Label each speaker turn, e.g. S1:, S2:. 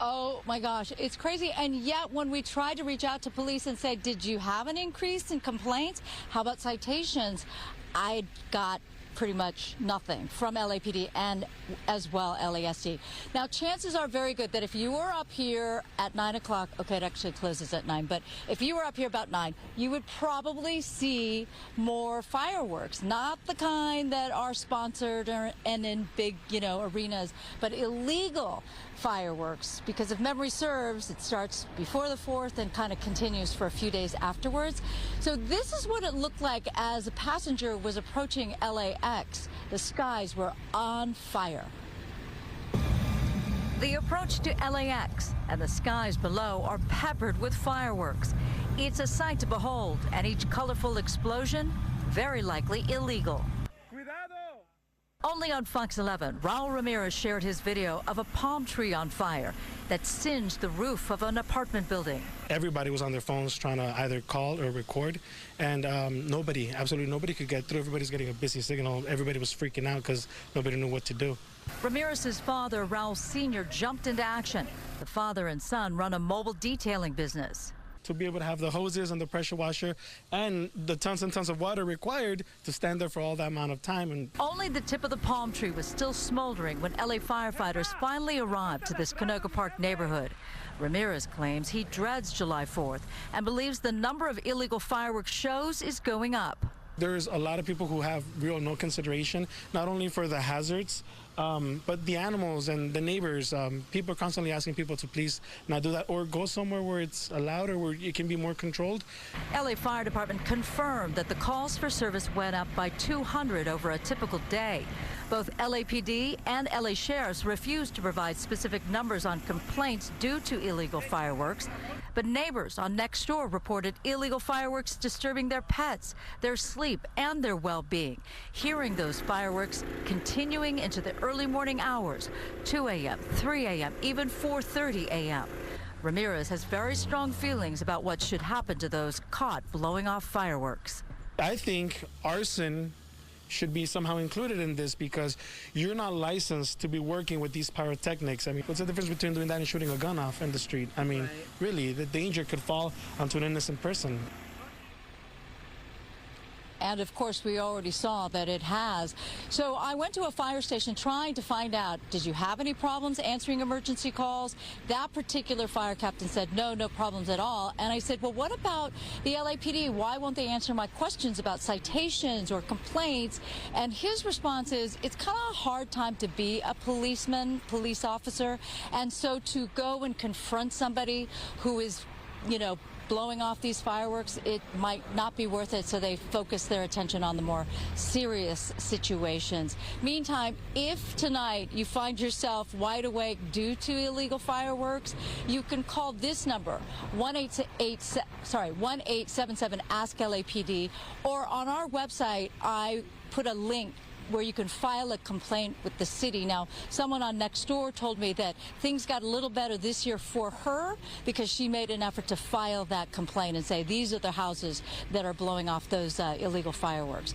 S1: Oh my gosh, it's crazy. And yet when we tried to reach out to police and say, did you have an increase in complaints? How about citations? I got pretty much nothing from LAPD and as well LASD. Now, chances are very good that if you were up here at 9 o'clock, okay, it actually closes at 9, but if you were up here about 9, you would probably see more fireworks, not the kind that are sponsored and in big, arenas, but illegal fireworks, because if memory serves, it starts before the 4th and kind of continues for a few days afterwards. So this is what it looked like as a passenger was approaching LAX. The skies were on fire. The approach to LAX and the skies below are peppered with fireworks. It's a sight to behold, and each colorful explosion, very likely illegal. Only on Fox 11, Raul Ramirez shared his video of a palm tree on fire that singed the roof of an apartment building.
S2: Everybody was on their phones trying to either call or record, and absolutely nobody could get through. Everybody's getting a busy signal. Everybody was freaking out because nobody knew what to do.
S1: Ramirez's father, Raul Sr., jumped into action. The father and son run a mobile detailing business.
S2: To be able to have the hoses and the pressure washer and the tons and tons of water required to stand there for all that amount of time. And
S1: only the tip of the palm tree was still smoldering when LA firefighters finally arrived to this Canoga Park neighborhood. Ramirez claims he dreads July 4th and believes the number of illegal fireworks shows is going up.
S2: There's a lot of people who have no consideration, not only for the hazards, but the animals and the neighbors. People are constantly asking people to please not do that or go somewhere where it's allowed or where it can be more controlled.
S1: LA Fire Department confirmed that the calls for service went up by 200 over a typical day. Both LAPD and LA sheriffs refused to provide specific numbers on complaints due to illegal fireworks. But neighbors on Nextdoor reported illegal fireworks disturbing their pets, their sleep, and their well-being. Hearing those fireworks continuing into the early morning hours, 2 a.m., 3 a.m., even 4:30 a.m. Ramirez has very strong feelings about what should happen to those caught blowing off fireworks.
S2: I think arson should be somehow included in this because you're not licensed to be working with these pyrotechnics. I mean, what's the difference between doing that and shooting a gun off in the street? I mean, really, the danger could fall onto an innocent person. And of course, we already saw that it has. So I went to a fire station trying to find out, did you have any problems answering emergency calls? That particular fire captain said, no problems at all. And I said, well, what about the LAPD? Why won't they answer my questions about citations or complaints? And his response is, it's kind of a hard time to be a police officer. And so to go and confront somebody who is, blowing off these fireworks, it might not be worth it, so they focus their attention on the more serious situations. Meantime, if tonight you find yourself wide awake due to illegal fireworks, you can call this number, 1-877-ASK-LAPD, or on our website, I put a link where you can file a complaint with the city. Now, someone on Nextdoor told me that things got a little better this year for her because she made an effort to file that complaint and say these are the houses that are blowing off those illegal fireworks.